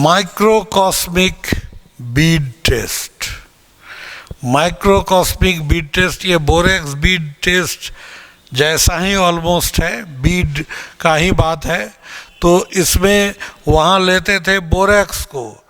माइक्रोकॉस्मिक bead test. माइक्रोकॉस्मिक bead test ये borax bead test जैसा ही almost है, बीड का ही बात है। तो इसमें वहाँ लेते थे बोरेक्स को,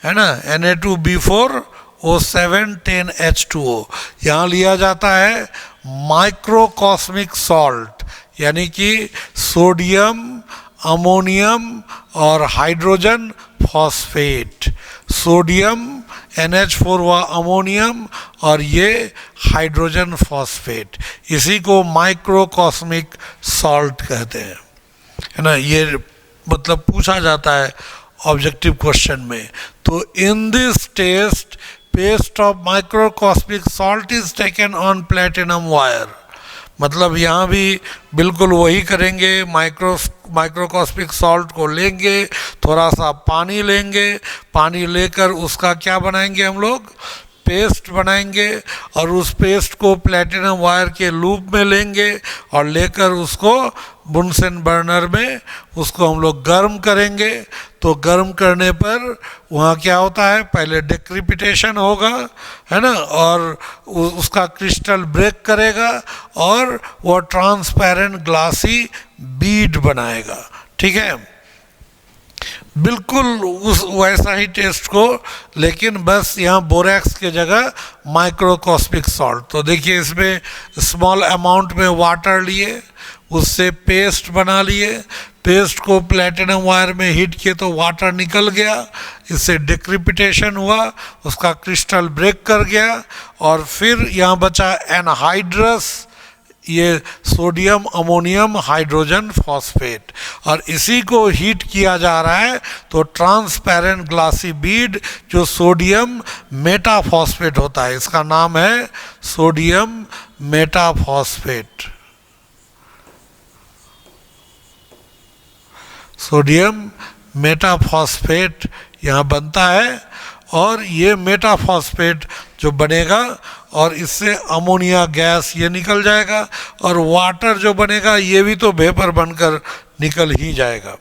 है ना, Na2B4O7 10H2O। यहाँ लिया जाता है माइक्रोकॉस्मिक सॉल्ट, यानी कि सोडियम, अमोनियम और हाइड्रोजन फॉस्फेट। सोडियम NH4 व अमोनियम और ये हाइड्रोजन फॉस्फेट, इसी को माइक्रोकॉस्मिक सॉल्ट कहते हैं, है ना। ये मतलब पूछा जाता है ऑब्जेक्टिव क्वेश्चन में। तो in this test paste of microcosmic salt is taken on platinum wire. मतलब यहाँ भी बिल्कुल वही करेंगे, माइक्रोकॉस्मिक सॉल्ट को लेंगे, थोड़ा सा पानी लेंगे, पानी लेकर उसका क्या बनाएंगे हम लोग, पेस्ट बनाएंगे, और उस पेस्ट को प्लेटिनम वायर के लूप में लेंगे और लेकर उसको बुनसेन बर्नर में उसको हम लोग गर्म करेंगे। तो गर्म करने पर वहाँ क्या होता है, पहले डिक्रिपिटेशन होगा, है ना, और उसका क्रिस्टल ब्रेक करेगा और वो ट्रांसपेरेंट ग्लासी बीड बनाएगा। ठीक है, बिल्कुल उस वैसा ही टेस्ट को, लेकिन बस यहाँ बोरेक्स के जगह माइक्रोकॉस्मिक सॉल्ट। तो देखिए इसमें स्मॉल अमाउंट में वाटर लिए, उससे पेस्ट बना लिए, पेस्ट को प्लेटिनम वायर में हीट किए तो वाटर निकल गया, इससे डिक्रिपिटेशन हुआ, उसका क्रिस्टल ब्रेक कर गया, और फिर यहाँ बचा एनहाइड्रस, ये सोडियम अमोनियम हाइड्रोजन फॉस्फेट, और इसी को हीट किया जा रहा है। तो ट्रांसपेरेंट ग्लासी बीड जो सोडियम मेटाफॉस्फेट होता है, इसका नाम है सोडियम मेटाफॉस्फेट। सोडियम मेटाफॉस्फेट यहाँ बनता है, और ये मेटाफॉस्फेट जो बनेगा और इससे अमोनिया गैस ये निकल जाएगा, और वाटर जो बनेगा ये भी तो वेपर बनकर निकल ही जाएगा।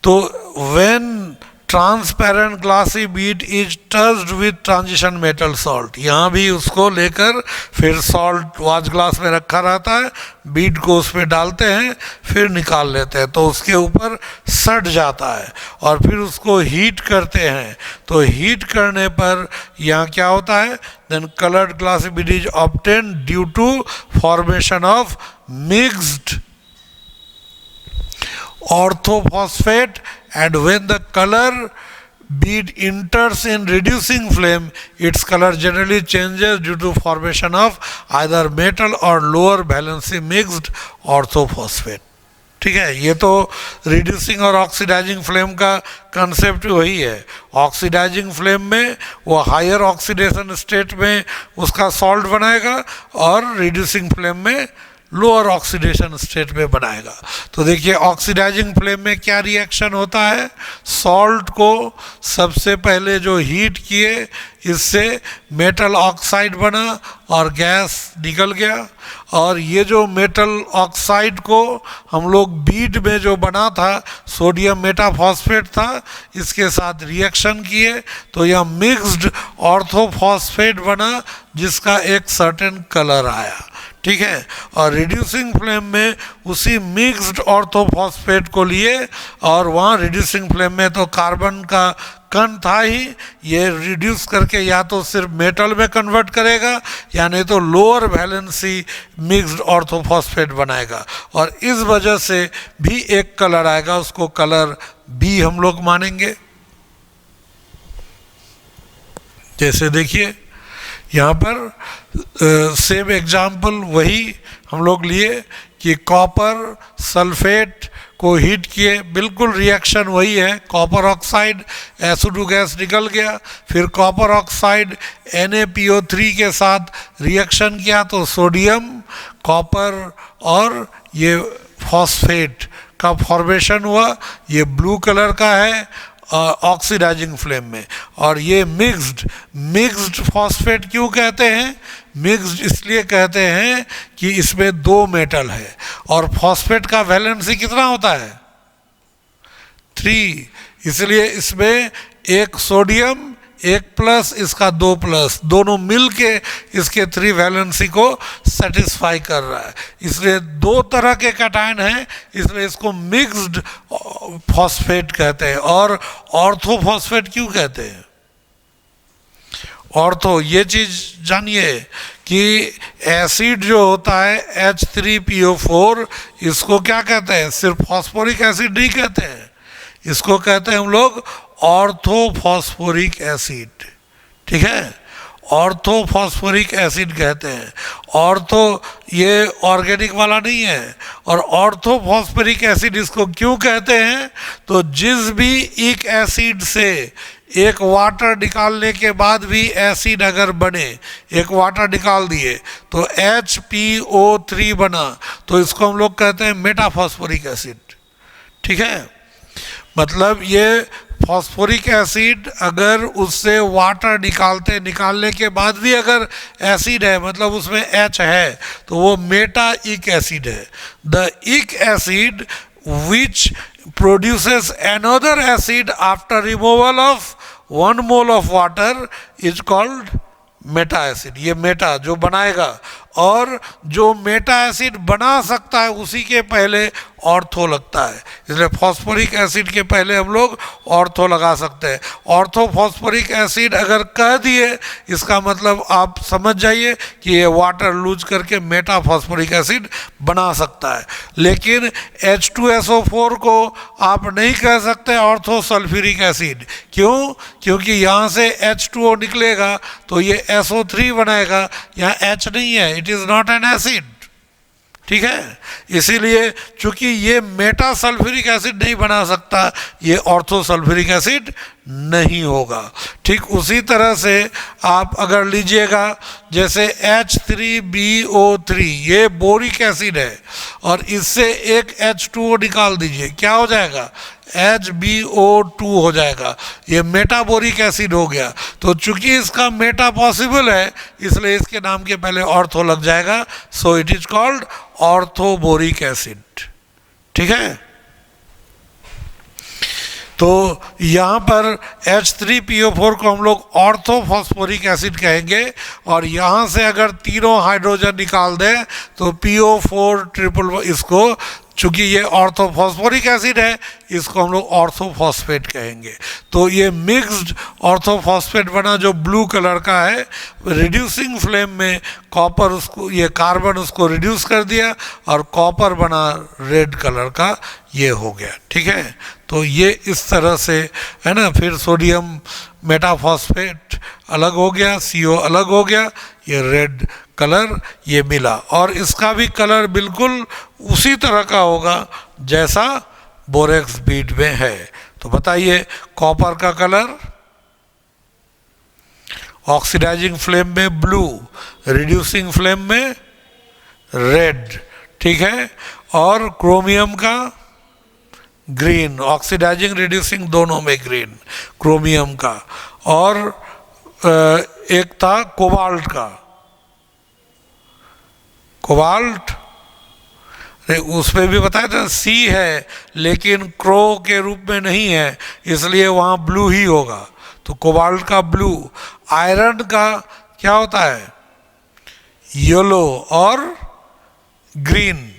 तो when transparent glassy bead is touched with transition metal salt, यहाँ भी उसको लेकर फिर सॉल्ट वाच ग्लास में रखा रहता है, बीड को उसमें डालते हैं, फिर निकाल लेते हैं, तो उसके ऊपर सट जाता है, और फिर उसको हीट करते हैं। तो हीट करने पर यहाँ क्या होता है, then coloured glassy bead is obtained due to formation of mixed orthophosphate, and when the color bead enters in reducing flame, its color generally changes due to formation of either metal or lower valency mixed orthophosphate। ठीक है, ये तो reducing और oxidising flame का concept वही है। Oxidising flame में वो हायर ऑक्सीडेशन स्टेट में उसका सॉल्ट बनाएगा, और रिड्यूसिंग फ्लेम में लोअर ऑक्सीडेशन स्टेट में बनाएगा। तो देखिए ऑक्सीडाइजिंग फ्लेम में क्या रिएक्शन होता है, सॉल्ट को सबसे पहले जो हीट किए, इससे मेटल ऑक्साइड बना और गैस निकल गया, और ये जो मेटल ऑक्साइड को हम लोग बीड में जो बना था सोडियम मेटाफॉस्फेट था, इसके साथ रिएक्शन किए तो यह मिक्स्ड ऑर्थोफॉस्फेट बना, जिसका एक सर्टेन कलर आया। ठीक है, और रिड्यूसिंग फ्लेम में उसी मिक्स्ड ऑर्थोफॉस्फेट को लिए, और वहाँ रिड्यूसिंग फ्लेम में तो कार्बन का कण था ही, ये रिड्यूस करके या तो सिर्फ मेटल में कन्वर्ट करेगा, या नहीं तो लोअर वैलेंसी मिक्स्ड ऑर्थोफॉस्फेट बनाएगा, और इस वजह से भी एक कलर आएगा, उसको कलर बी हम लोग मानेंगे। जैसे देखिए यहाँ पर सेम एग्जाम्पल वही हम लोग लिए कि कॉपर सल्फेट को हीट किए, बिल्कुल रिएक्शन वही है, कॉपर ऑक्साइड SO2 गैस निकल गया, फिर कॉपर ऑक्साइड NaPO3 के साथ रिएक्शन किया तो सोडियम, कॉपर और ये फॉस्फेट का फॉर्मेशन हुआ, ये ब्लू कलर का है ऑक्सीडाइजिंग फ्लेम में। और ये मिक्स्ड फॉस्फेट क्यों कहते हैं, मिक्स्ड इसलिए कहते हैं कि इसमें दो मेटल है, और फॉस्फेट का वैलेंसी कितना होता है, 3, इसलिए इसमें एक सोडियम, एक प्लस, इसका 2 प्लस, दोनों मिलके इसके 3 वैलेंसी को सेटिस्फाई कर रहा है। इसलिए 2 तरह के कैटायन हैं, इसलिए इसको मिक्स्ड फॉस्फेट कहते हैं। और ऑर्थोफॉस्फेट क्यों कहते हैं? ऑर्थो, ये चीज जानिए कि एसिड जो होता है H3PO4, इसको क्या कहते हैं? सिर्फ फॉस्फोरिक एसिड नहीं कहते हैं, इसको कहते हैं हम लोग ऑर्थोफॉस्फोरिक एसिड। ठीक है, ऑर्थोफॉस्फोरिक एसिड कहते हैं। ऑर्थो ये ऑर्गेनिक वाला नहीं है। और ऑर्थोफॉस्फोरिक एसिड इसको क्यों कहते हैं? तो जिस भी एक एसिड से एक वाटर निकालने के बाद भी एसिड अगर बने, एक वाटर निकाल दिए तो HPO3 बना, तो इसको हम लोग कहते हैं मेटाफॉस्फोरिक एसिड। ठीक है, मतलब ये फॉस्फोरिक एसिड अगर उससे वाटर निकालने के बाद भी अगर एसिड है, मतलब उसमें H है, तो वो मेटाइक एसिड है। द इक acid which produces another acid after removal of 1 mole of water is called Meta acid. ये मेटा जो बनाएगा, और जो मेटा एसिड बना सकता है उसी के पहले ऑर्थो लगता है। इसलिए फॉस्फोरिक एसिड के पहले हम लोग ऑर्थो लगा सकते हैं। ऑर्थो फॉस्फोरिक एसिड अगर कह दिए, इसका मतलब आप समझ जाइए कि ये वाटर लूज करके मेटा फॉस्फोरिक एसिड बना सकता है। लेकिन H2SO4 को आप नहीं कह सकते ऑर्थो सल्फ्यूरिक एसिड। क्यों? क्योंकि यहाँ से H2O निकलेगा तो ये SO3 बनाएगा, यहाँ H नहीं है, it is not an acid. ठीक है, इसीलिए चूंकि ये मेटा सल्फ्यूरिक एसिड नहीं बना सकता, ये ऑर्थो सल्फ्यूरिक एसिड नहीं होगा। ठीक उसी तरह से आप अगर लीजिएगा, जैसे H3BO3, ये बोरिक एसिड है, और इससे एक H2O निकाल दीजिए, क्या हो जाएगा? HbO2 हो जाएगा। ये मेटाबोरिक एसिड हो गया। तो चूंकि इसका मेटा पॉसिबल है, इसलिए इसके नाम के पहले ऑर्थो लग जाएगा। So it is called orthoboric acid. ठीक है, तो यहाँ पर H3PO4 को हम लोग ऑर्थोफॉस्फोरिक एसिड कहेंगे, और यहाँ से अगर तीनों हाइड्रोजन निकाल दें तो PO4 ट्रिपल, इसको चूंकि ये ऑर्थोफॉस्फोरिक एसिड है, इसको हम लोग ऑर्थोफॉस्फेट कहेंगे। तो ये मिक्स्ड ऑर्थोफॉस्फेट बना जो ब्लू कलर का है। रिड्यूसिंग फ्लेम में कॉपर, उसको ये कार्बन उसको रिड्यूस कर दिया और कॉपर बना रेड कलर का, ये हो गया। ठीक है, तो ये इस तरह से है ना। फिर सोडियम मेटाफॉस्फेट अलग हो गया, CO अलग हो गया, ये रेड कलर ये मिला। और इसका भी कलर बिल्कुल उसी तरह का होगा जैसा बोरेक्स बीड में है। तो बताइए, कॉपर का कलर ऑक्सीडाइजिंग फ्लेम में ब्लू, रिड्यूसिंग फ्लेम में रेड। ठीक है, और क्रोमियम का ग्रीन, ऑक्सीडाइजिंग रिड्यूसिंग दोनों में ग्रीन क्रोमियम का। और एक था कोबाल्ट का, कोबाल्ट उसमें भी बताया था C है, लेकिन क्रो के रूप में नहीं है, इसलिए वहाँ ब्लू ही होगा। तो कोबाल्ट का ब्लू। आयरन का क्या होता है? येलो और ग्रीन।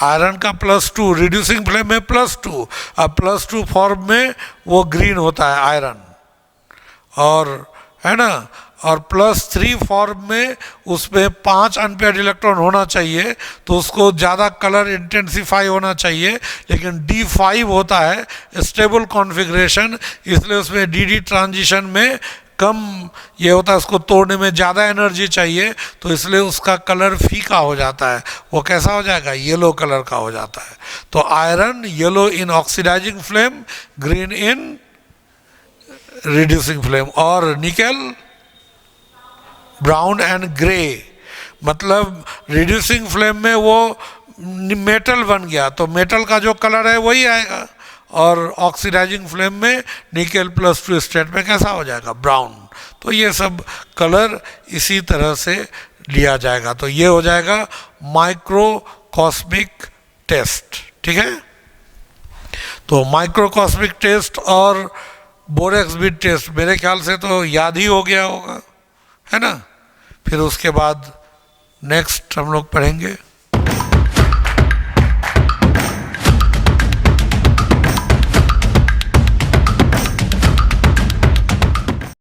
आयरन का +2, रिड्यूसिंग फ्लेम में +2, अब +2 फॉर्म में वो ग्रीन होता है आयरन, और है ना। और +3 फॉर्म में उसमें 5 अनपेयर्ड इलेक्ट्रॉन होना चाहिए, तो उसको ज़्यादा कलर इंटेंसिफाई होना चाहिए। लेकिन D5 होता है स्टेबल कॉन्फ़िगरेशन, इसलिए उसमें DD ट्रांजिशन में कम ये होता है, उसको तोड़ने में ज़्यादा एनर्जी चाहिए, तो इसलिए उसका कलर फीका हो जाता है। वो कैसा हो जाएगा? येलो कलर का हो जाता है। तो iron yellow in oxidising flame, green in reducing flame. और निकेल ब्राउन एंड ग्रे, मतलब रिड्यूसिंग फ्लेम में वो मेटल बन गया, तो मेटल का जो कलर है वही आएगा। और ऑक्सीडाइजिंग फ्लेम में निकेल +2 स्टेट में कैसा हो जाएगा? ब्राउन। तो ये सब कलर इसी तरह से लिया जाएगा। तो ये हो जाएगा माइक्रोकॉस्मिक टेस्ट। ठीक है, तो माइक्रोकॉस्मिक टेस्ट और बोरेक्स बीट टेस्ट मेरे ख्याल से तो याद ही हो गया होगा, है ना। फिर उसके बाद नेक्स्ट हम लोग पढ़ेंगे।